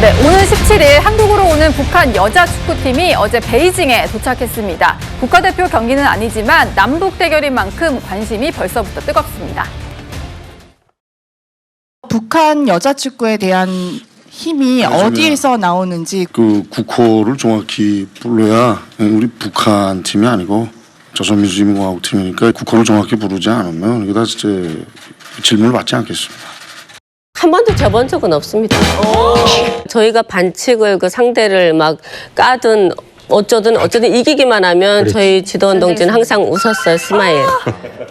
네, 오늘 17일 한국으로 오는 북한 여자 축구팀이 어제 베이징에 도착했습니다. 국가대표 경기는 아니지만 남북 대결인 만큼 관심이 벌써부터 뜨겁습니다. 북한 여자 축구에 대한 힘이 어디에서 나오는지 그 국호를 정확히 불러야 우리 북한 팀이 아니고 조선민주주의공화국 팀이니까 국호를 정확히 부르지 않으면 이게 다 진짜 질문을 받지 않겠습니다. 한 번도 져본 적은 없습니다. 저희가 반칙을 그 상대를 막 까든 어쩌든 이기기만 하면 저희 지도원 동지는 항상 웃었어요, 스마일.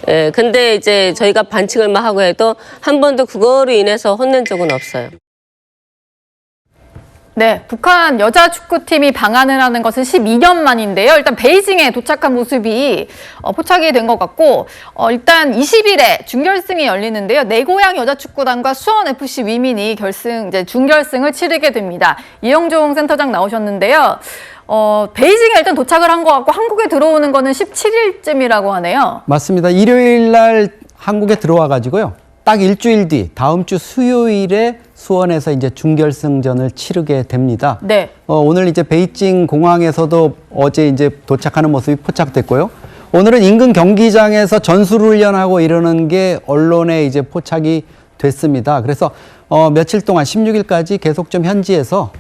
예, 근데 이제 저희가 반칙을 막 하고 해도 한 번도 그거로 인해서 혼낸 적은 없어요. 네, 북한 여자 축구팀이 방한을 하는 것은 12년 만인데요. 일단 베이징에 도착한 모습이 포착이 된 것 같고 일단 20일에 준결승이 열리는데요. 내 고향 여자 축구단과 수원FC 위민이 준결승을 치르게 됩니다. 이영종 센터장 나오셨는데요. 베이징에 일단 도착을 한 것 같고 한국에 들어오는 거는 17일쯤이라고 하네요. 맞습니다. 일요일 날 한국에 들어와 가지고요. 딱 일주일 뒤 다음 주 수요일에 수원에서 이제 준결승전을 치르게 됩니다. 네. 오늘 이제 베이징 공항에서도 어제 이제 도착하는 모습이 포착됐고요. 오늘은 인근 경기장에서 전술훈련하고 이러는 게 언론에 이제 포착이 됐습니다. 그래서 며칠 동안 16일까지 계속 좀 현지에서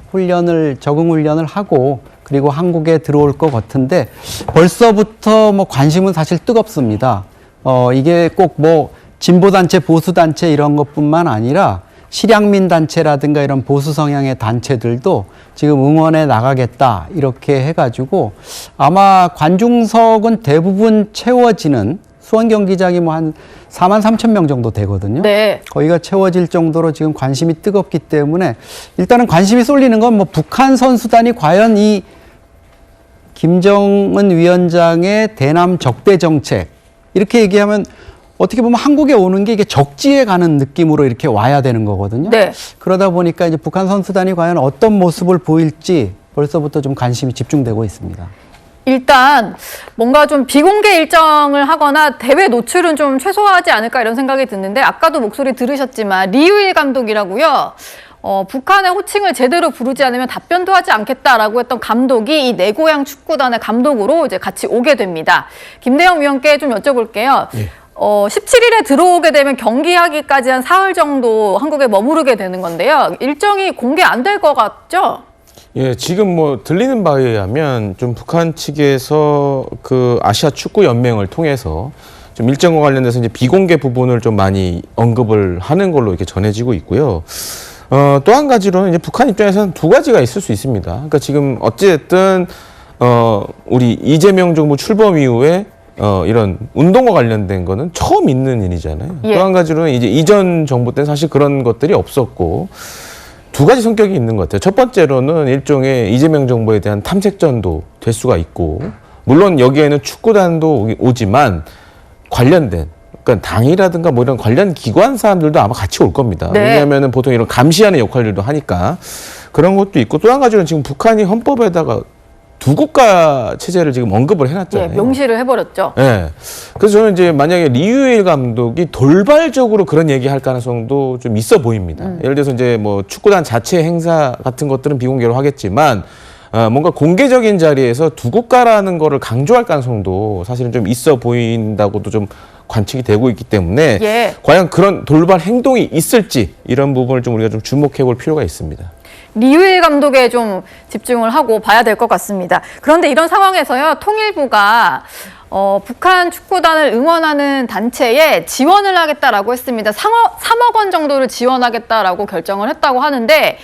적응 훈련을 하고 그리고 한국에 들어올 것 같은데 벌써부터 뭐 관심은 사실 뜨겁습니다. 이게 꼭 뭐 진보단체, 보수단체 이런 것뿐만 아니라 실향민 단체라든가 이런 보수 성향의 단체들도 지금 응원에 나가겠다 이렇게 해가지고 아마 관중석은 대부분 채워지는 수원 경기장이 뭐 한 4만 3천 명 정도 되거든요. 네. 거기가 채워질 정도로 지금 관심이 뜨겁기 때문에 일단은 관심이 쏠리는 건 뭐 북한 선수단이 과연 이 김정은 위원장의 대남 적대 정책 이렇게 얘기하면 어떻게 보면 한국에 오는 게 이게 적지에 가는 느낌으로 이렇게 와야 되는 거거든요. 네. 그러다 보니까 이제 북한 선수단이 과연 어떤 모습을 보일지 벌써부터 좀 관심이 집중되고 있습니다. 일단 뭔가 좀 비공개 일정을 하거나 대회 노출은 좀 최소화하지 않을까 이런 생각이 드는데 아까도 목소리 들으셨지만 리유일 감독이라고요. 북한의 호칭을 제대로 부르지 않으면 답변도 하지 않겠다라고 했던 감독이 이 내 고향 축구단의 감독으로 이제 같이 오게 됩니다. 김대영 위원께 좀 여쭤볼게요. 예. 17일에 들어오게 되면 경기하기까지 한 사흘 정도 한국에 머무르게 되는 건데요. 일정이 공개 안 될 것 같죠? 예, 지금 뭐 들리는 바에 의하면 좀 북한 측에서 그 아시아 축구 연맹을 통해서 좀 일정과 관련돼서 이제 비공개 부분을 좀 많이 언급을 하는 걸로 이렇게 전해지고 있고요. 또 한 가지로는 이제 북한 입장에서는 두 가지가 있을 수 있습니다. 그러니까 지금 어찌됐든 우리 이재명 정부 출범 이후에 이런 운동과 관련된 거는 처음 있는 일이잖아요. 예. 또 한 가지로는 이제 이전 정부 때는 사실 그런 것들이 없었고 두 가지 성격이 있는 것 같아요. 첫 번째로는 일종의 이재명 정부에 대한 탐색전도 될 수가 있고 물론 여기에는 축구단도 오지만 관련된 그러니까 당이라든가 뭐 이런 관련 기관 사람들도 아마 같이 올 겁니다. 네. 왜냐하면 보통 이런 감시하는 역할들도 하니까 그런 것도 있고 또 한 가지는 지금 북한이 헌법에다가 두 국가 체제를 지금 언급을 해놨잖아요. 예, 명시를 해버렸죠. 네. 그래서 저는 이제 만약에 리유일 감독이 돌발적으로 그런 얘기할 가능성도 좀 있어 보입니다. 예를 들어서 이제 뭐 축구단 자체 행사 같은 것들은 비공개로 하겠지만 뭔가 공개적인 자리에서 두 국가라는 거를 강조할 가능성도 사실은 좀 있어 보인다고도 좀 관측이 되고 있기 때문에 예. 과연 그런 돌발 행동이 있을지 이런 부분을 좀 우리가 좀 주목해 볼 필요가 있습니다. 리유일 감독에 좀 집중을 하고 봐야 될 것 같습니다. 그런데 이런 상황에서요, 통일부가 북한 축구단을 응원하는 단체에 지원을 하겠다라고 했습니다. 3억 원 정도를 지원하겠다라고 결정을 했다고 하는데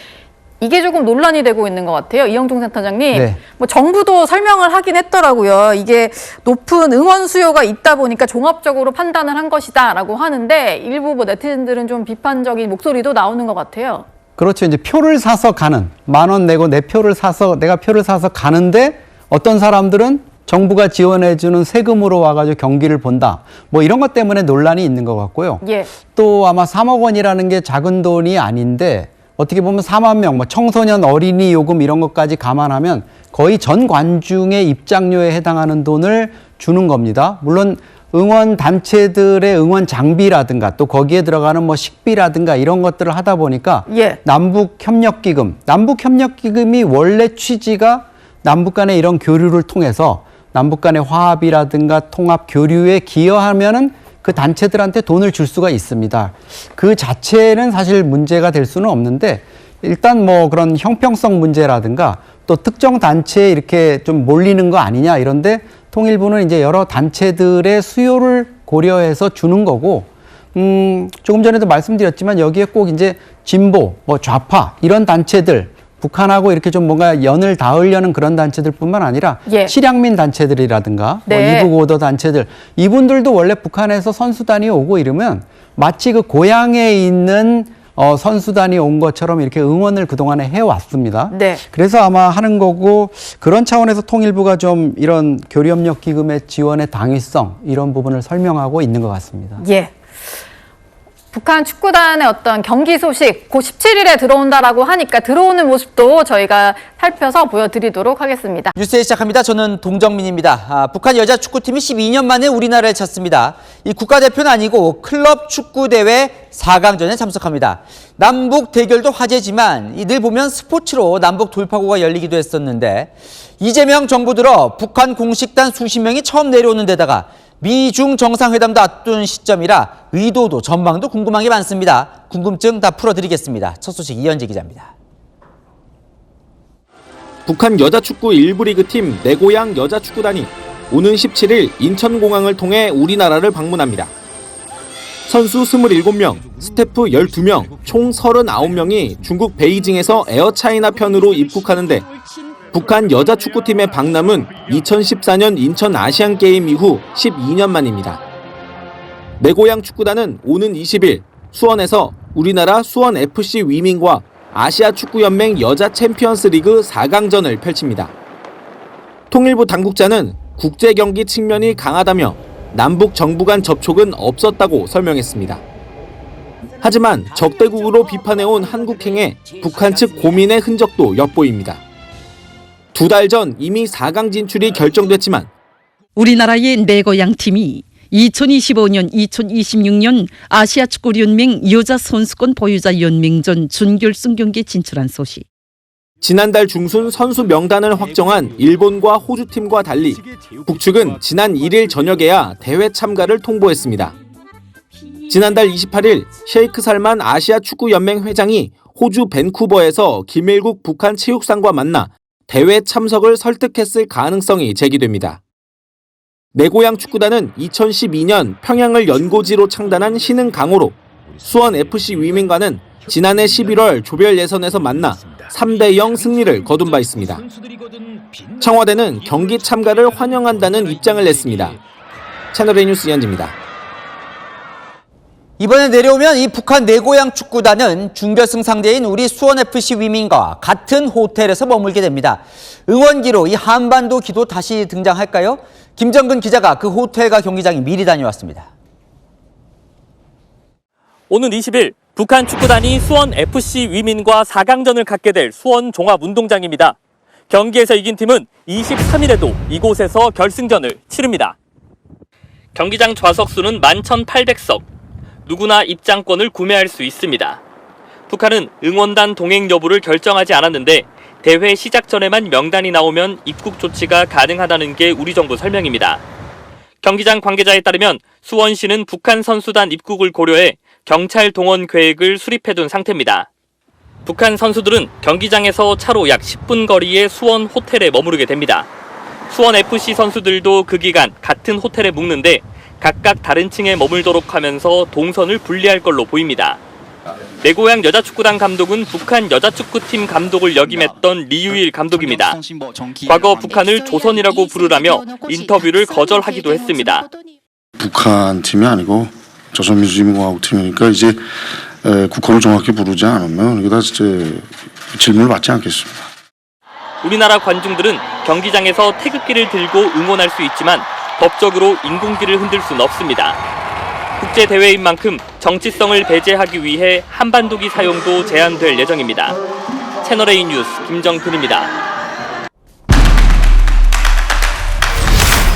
이게 조금 논란이 되고 있는 것 같아요. 이영종 센터장님. 네. 뭐 정부도 설명을 하긴 했더라고요. 이게 높은 응원 수요가 있다 보니까 종합적으로 판단을 한 것이다라고 하는데 일부 뭐 네티즌들은 좀 비판적인 목소리도 나오는 것 같아요. 그렇죠. 이제 표를 사서 가는 10,000원 내고 내가 표를 사서 가는데 어떤 사람들은 정부가 지원해주는 세금으로 와가지고 경기를 본다. 뭐 이런 것 때문에 논란이 있는 것 같고요. 예. 또 아마 3억 원이라는 게 작은 돈이 아닌데 어떻게 보면 4만 명, 뭐 청소년 어린이 요금 이런 것까지 감안하면 거의 전 관중의 입장료에 해당하는 돈을 주는 겁니다. 물론 응원 단체들의 응원 장비라든가 또 거기에 들어가는 뭐 식비라든가 이런 것들을 하다 보니까 예. 남북협력기금이 원래 취지가 남북 간의 이런 교류를 통해서 남북 간의 화합이라든가 통합 교류에 기여하면은 그 단체들한테 돈을 줄 수가 있습니다. 그 자체는 사실 문제가 될 수는 없는데 일단 뭐 그런 형평성 문제라든가 또 특정 단체에 이렇게 좀 몰리는 거 아니냐 이런데 통일부는 이제 여러 단체들의 수요를 고려해서 주는 거고, 조금 전에도 말씀드렸지만 여기에 꼭 이제 진보, 뭐 좌파 이런 단체들, 북한하고 이렇게 좀 뭔가 연을 닿으려는 그런 단체들뿐만 아니라 예. 실향민 단체들이라든가 네. 뭐 이북 오더 단체들 이분들도 원래 북한에서 선수단이 오고 이러면 마치 그 고향에 있는 선수단이 온 것처럼 이렇게 응원을 그동안에 해왔습니다. 네. 그래서 아마 하는 거고 그런 차원에서 통일부가 좀 이런 교류협력기금의 지원의 당위성 이런 부분을 설명하고 있는 것 같습니다. 예. 북한 축구단의 어떤 경기 소식 곧 17일에 들어온다라고 하니까 들어오는 모습도 저희가 살펴서 보여드리도록 하겠습니다. 뉴스에 시작합니다. 저는 동정민입니다. 북한 여자 축구팀이 12년 만에 우리나라를 찾습니다. 이 국가대표는 아니고 클럽 축구대회 4강전에 참석합니다. 남북 대결도 화제지만 늘 보면 스포츠로 남북 돌파구가 열리기도 했었는데 이재명 정부 들어 북한 공식단 수십 명이 처음 내려오는 데다가 미중 정상회담도 앞둔 시점이라 의도도 전망도 궁금한 게 많습니다. 궁금증 다 풀어드리겠습니다. 첫 소식 이현재 기자입니다. 북한 여자축구 1부 리그팀 내고양 여자축구단이 오는 17일 인천공항을 통해 우리나라를 방문합니다. 선수 27명, 스태프 12명, 총 39명이 중국 베이징에서 에어차이나 편으로 입국하는데 북한 여자축구팀의 방남은 2014년 인천 아시안게임 이후 12년 만입니다. 내고양 축구단은 오는 20일 수원에서 우리나라 수원FC 위민과 아시아축구연맹 여자 챔피언스 리그 4강전을 펼칩니다. 통일부 당국자는 국제경기 측면이 강하다며 남북 정부 간 접촉은 없었다고 설명했습니다. 하지만 적대국으로 비판해온 한국행에 북한 측 고민의 흔적도 엿보입니다. 2달 전 이미 4강 진출이 결정됐지만 우리나라의 내고양 팀이 2025년, 2026년 아시아축구연맹 여자선수권 보유자 연맹전 준결승 경기에 진출한 소식. 지난달 중순 선수 명단을 확정한 일본과 호주팀과 달리 북측은 지난 1일 저녁에야 대회 참가를 통보했습니다. 지난달 28일 셰이크 살만 아시아축구연맹 회장이 호주 밴쿠버에서 김일국 북한 체육상과 만나 대회 참석을 설득했을 가능성이 제기됩니다. 내고양 축구단은 2012년 평양을 연고지로 창단한 신흥 강호로 수원FC 위민과는 지난해 11월 조별 예선에서 만나 3대0 승리를 거둔 바 있습니다. 청와대는 경기 참가를 환영한다는 입장을 냈습니다. 채널A 뉴스 이현지입니다. 이번에 내려오면 이 북한 내고양 축구단은 준결승 상대인 우리 수원FC 위민과 같은 호텔에서 머물게 됩니다. 응원기로 이 한반도 기도 다시 등장할까요? 김정근 기자가 그 호텔과 경기장에 미리 다녀왔습니다. 오는 20일 북한 축구단이 수원FC 위민과 4강전을 갖게 될 수원종합운동장입니다. 경기에서 이긴 팀은 23일에도 이곳에서 결승전을 치릅니다. 경기장 좌석수는 11,800석. 누구나 입장권을 구매할 수 있습니다. 북한은 응원단 동행 여부를 결정하지 않았는데 대회 시작 전에만 명단이 나오면 입국 조치가 가능하다는 게 우리 정부 설명입니다. 경기장 관계자에 따르면 수원시는 북한 선수단 입국을 고려해 경찰 동원 계획을 수립해둔 상태입니다. 북한 선수들은 경기장에서 차로 약 10분 거리의 수원 호텔에 머무르게 됩니다. 수원FC 선수들도 그 기간 같은 호텔에 묵는데 각각 다른 층에 머물도록 하면서 동선을 분리할 걸로 보입니다. 내고양 여자축구단 감독은 북한 여자축구팀 감독을 역임했던 리유일 감독입니다. 과거 북한을 조선이라고 부르라며 인터뷰를 거절하기도 했습니다. 북한 팀이 아니고 조선민주주의공화국 팀이니까 이제 국호를 정확히 부르지 않으면 이게 다 이제 질문을 받지 않겠습니다. 우리나라 관중들은 경기장에서 태극기를 들고 응원할 수 있지만 법적으로 인공기를 흔들 수는 없습니다. 국제대회인 만큼 정치성을 배제하기 위해 한반도기 사용도 제한될 예정입니다. 채널A 뉴스 김정근입니다.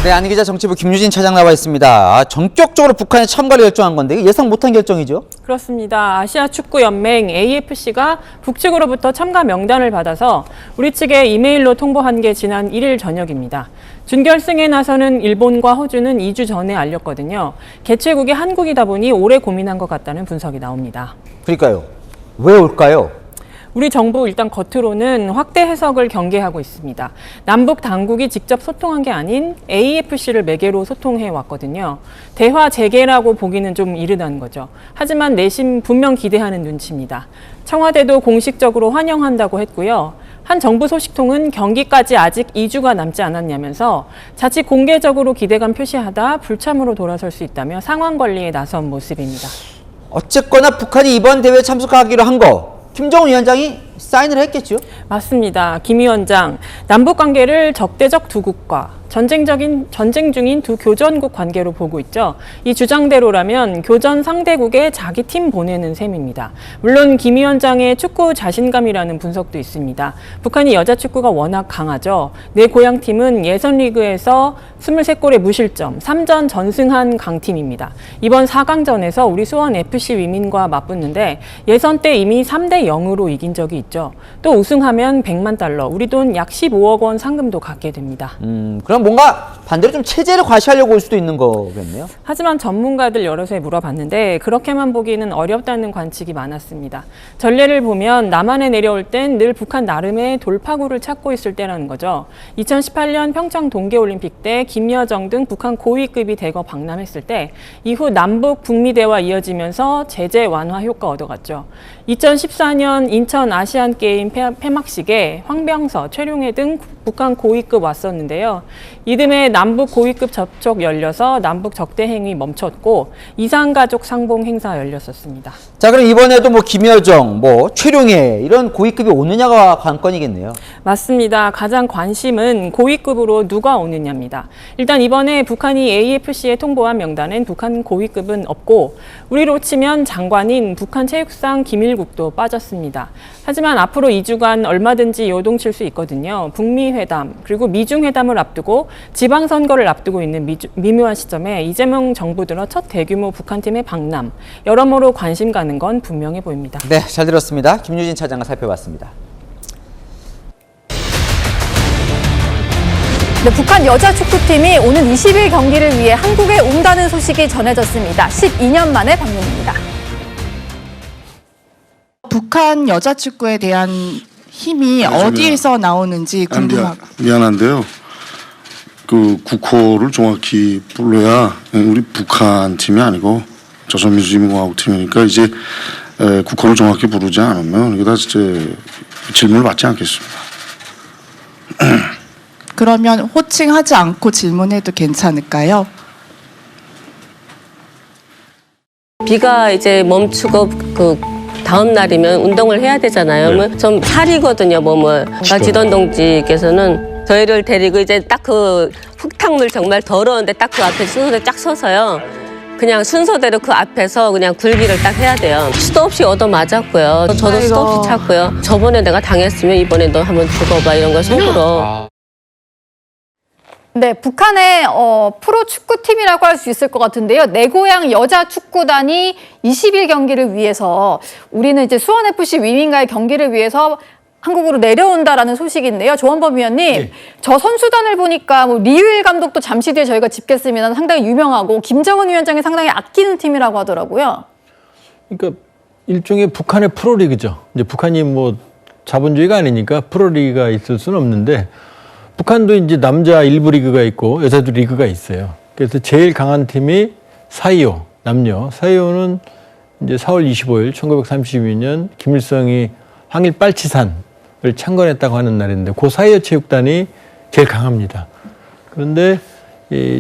네, 안 기자 정치부 김유진 차장 나와 있습니다. 전격적으로 북한의 참가를 결정한 건데 예상 못한 결정이죠? 그렇습니다. 아시아 축구 연맹 AFC가 북측으로부터 참가 명단을 받아서 우리 측에 이메일로 통보한 게 지난 1일 저녁입니다. 준결승에 나서는 일본과 호주는 2주 전에 알렸거든요. 개최국이 한국이다 보니 오래 고민한 것 같다는 분석이 나옵니다. 그러니까요. 왜 올까요? 우리 정부 일단 겉으로는 확대 해석을 경계하고 있습니다. 남북 당국이 직접 소통한 게 아닌 AFC를 매개로 소통해 왔거든요. 대화 재개라고 보기는 좀 이르다는 거죠. 하지만 내심 분명 기대하는 눈치입니다. 청와대도 공식적으로 환영한다고 했고요. 한 정부 소식통은 경기까지 아직 2주가 남지 않았냐면서 자칫 공개적으로 기대감 표시하다 불참으로 돌아설 수 있다며 상황 관리에 나선 모습입니다. 어쨌거나 북한이 이번 대회에 참석하기로 한 거 김정은 위원장이 사인을 했겠죠? 맞습니다. 김 위원장, 남북 관계를 적대적 두 국가, 전쟁 중인 두 교전국 관계로 보고 있죠. 이 주장대로라면 교전 상대국에 자기 팀 보내는 셈입니다. 물론 김 위원장의 축구 자신감이라는 분석도 있습니다. 북한이 여자 축구가 워낙 강하죠. 내 고향팀은 예선 리그에서 23골의 무실점, 3전 전승한 강팀입니다. 이번 4강전에서 우리 수원 FC 위민과 맞붙는데 예선 때 이미 3대 0으로 이긴 적이 있죠. 또 우승하면 100만 달러, 우리 돈 약 15억 원 상금도 갖게 됩니다. 그럼 뭔가 반대로 좀 체제를 과시하려고 올 수도 있는 거겠네요. 하지만 전문가들 여럿에 물어봤는데 그렇게만 보기는 어렵다는 관측이 많았습니다. 전례를 보면 남한에 내려올 땐 늘 북한 나름의 돌파구를 찾고 있을 때라는 거죠. 2018년 평창 동계올림픽 때 김여정 등 북한 고위급이 대거 방남했을 때 이후 남북 북미 대화 이어지면서 제재 완화 효과 얻어갔죠. 2014년 인천 아시안게임 폐막식에 황병서, 최룡해 등 북한 고위급 왔었는데요. 이듬해 남북 고위급 접촉 열려서 남북 적대 행위 멈췄고 이산가족 상봉 행사 열렸었습니다. 자, 그럼 이번에도 뭐 김여정, 뭐 최룡해 이런 고위급이 오느냐가 관건이겠네요. 맞습니다. 가장 관심은 고위급으로 누가 오느냐입니다. 일단 이번에 북한이 AFC에 통보한 명단엔 북한 고위급은 없고 우리로 치면 장관인 북한 체육상 김일국도 빠졌습니다. 하지만 앞으로 2주간 얼마든지 요동칠 수 있거든요. 북미 회담 그리고 미중 회담을 앞두고 지방선거를 앞두고 있는 미묘한 시점에 이재명 정부 들어 첫 대규모 북한팀의 방남, 여러모로 관심 가는 건 분명해 보입니다. 네, 잘 들었습니다. 김유진 차장과 살펴봤습니다. 네, 북한 여자 축구팀이 오는 20일 경기를 위해 한국에 온다는 소식이 전해졌습니다. 12년 만의 방문입니다. 북한 여자 축구에 대한 힘이 어디에서 나오는지 궁금합니다. 미안한데요. 그 국호를 정확히 불러야 우리 북한 팀이 아니고 조선민주주의공화국 팀이니까 이제 국호를 정확히 부르지 않으면 이게 다 이제 질문을 받지 않겠습니다. 그러면 호칭하지 않고 질문해도 괜찮을까요? 비가 이제 멈추고 그 다음 날이면 운동을 해야 되잖아요. 좀 살이거든요, 몸을. 지던 동지께서는 저희를 데리고 이제 딱 그 흙탕물 정말 더러운데 딱 그 앞에 순서대로 쫙 서서요. 그냥 순서대로 그 앞에서 그냥 굴기를 딱 해야 돼요. 수도 없이 얻어맞았고요. 저도 수도 없이 찾고요. 저번에 내가 당했으면 이번에 너 한번 죽어봐 이런 걸 속으로. 네, 북한의 프로 축구팀이라고 할 수 있을 것 같은데요. 내 고향 여자 축구단이 20일 경기를 위해서 우리는 이제 수원FC 위민과의 경기를 위해서 한국으로 내려온다라는 소식인데요. 조원범 위원님, 저 선수단을 보니까 뭐 리유일 감독도 잠시 뒤에 저희가 짚겠습니다. 상당히 유명하고 김정은 위원장이 상당히 아끼는 팀이라고 하더라고요. 그러니까 일종의 북한의 프로리그죠. 이제 북한이 뭐 자본주의가 아니니까 프로리그가 있을 수는 없는데 북한도 이제 남자 1부 리그가 있고 여자도 리그가 있어요. 그래서 제일 강한 팀이 사이오, 남녀. 사이오는 이제 4월 25일 1932년 김일성이 항일 빨치산을 창건했다고 하는 날인데 그 사이오 체육단이 제일 강합니다. 그런데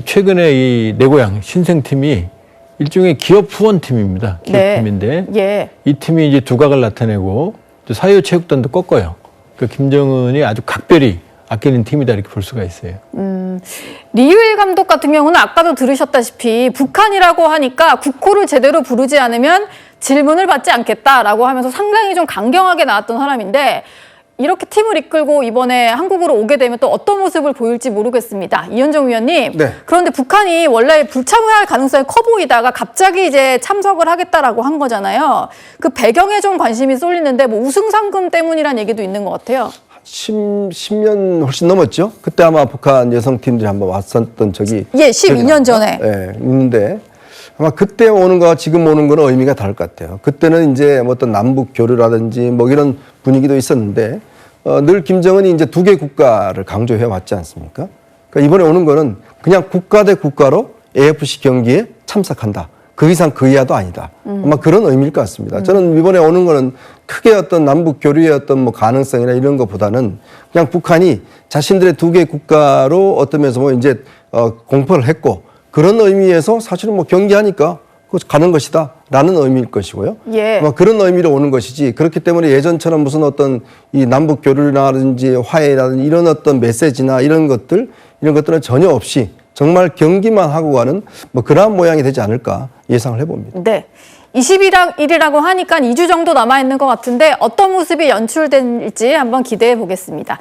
최근에 이 내 고향 신생팀이 일종의 기업 후원팀입니다. 기업팀인데 예. 이 팀이 이제 두각을 나타내고 사이오 체육단도 꺾어요. 그러니까 김정은이 아주 각별히 아끼는 팀이다 이렇게 볼 수가 있어요. 리유일 감독 같은 경우는 아까도 들으셨다시피 북한이라고 하니까 국호를 제대로 부르지 않으면 질문을 받지 않겠다라고 하면서 상당히 좀 강경하게 나왔던 사람인데 이렇게 팀을 이끌고 이번에 한국으로 오게 되면 또 어떤 모습을 보일지 모르겠습니다. 이현정 위원님. 네. 그런데 북한이 원래 불참할 가능성이 커 보이다가 갑자기 이제 참석을 하겠다라고 한 거잖아요. 그 배경에 좀 관심이 쏠리는데 뭐 우승 상금 때문이란 얘기도 있는 것 같아요. 10년 훨씬 넘었죠. 그때 아마 북한 여성팀들이 한번 왔었던 적이 12년 전에. 있는데 아마 그때 오는 거와 지금 오는 거는 의미가 다를 것 같아요. 그때는 이제 뭐 어떤 남북 교류라든지 뭐 이런 분위기도 있었는데 늘 김정은이 이제 두 개 국가를 강조해 왔지 않습니까? 그러니까 이번에 오는 거는 그냥 국가 대 국가로 AFC 경기에 참석한다. 그 이상 그 이하도 아니다. 아마 그런 의미일 것 같습니다. 저는 이번에 오는 거는 크게 어떤 남북 교류의 어떤 뭐 가능성이나 이런 것보다는 그냥 북한이 자신들의 두 개 국가로 어떤 면에서 뭐 이제 공포를 했고 그런 의미에서 사실은 뭐 경기하니까 가는 것이다라는 의미일 것이고요. 예. 아마 그런 의미로 오는 것이지 그렇기 때문에 예전처럼 무슨 어떤 이 남북 교류라든지 화해라든지 이런 어떤 메시지나 이런 것들은 전혀 없이 정말 경기만 하고 가는 뭐 그러한 모양이 되지 않을까 예상을 해봅니다. 네. 21일이라고 하니까 2주 정도 남아있는 것 같은데 어떤 모습이 연출될지 한번 기대해 보겠습니다.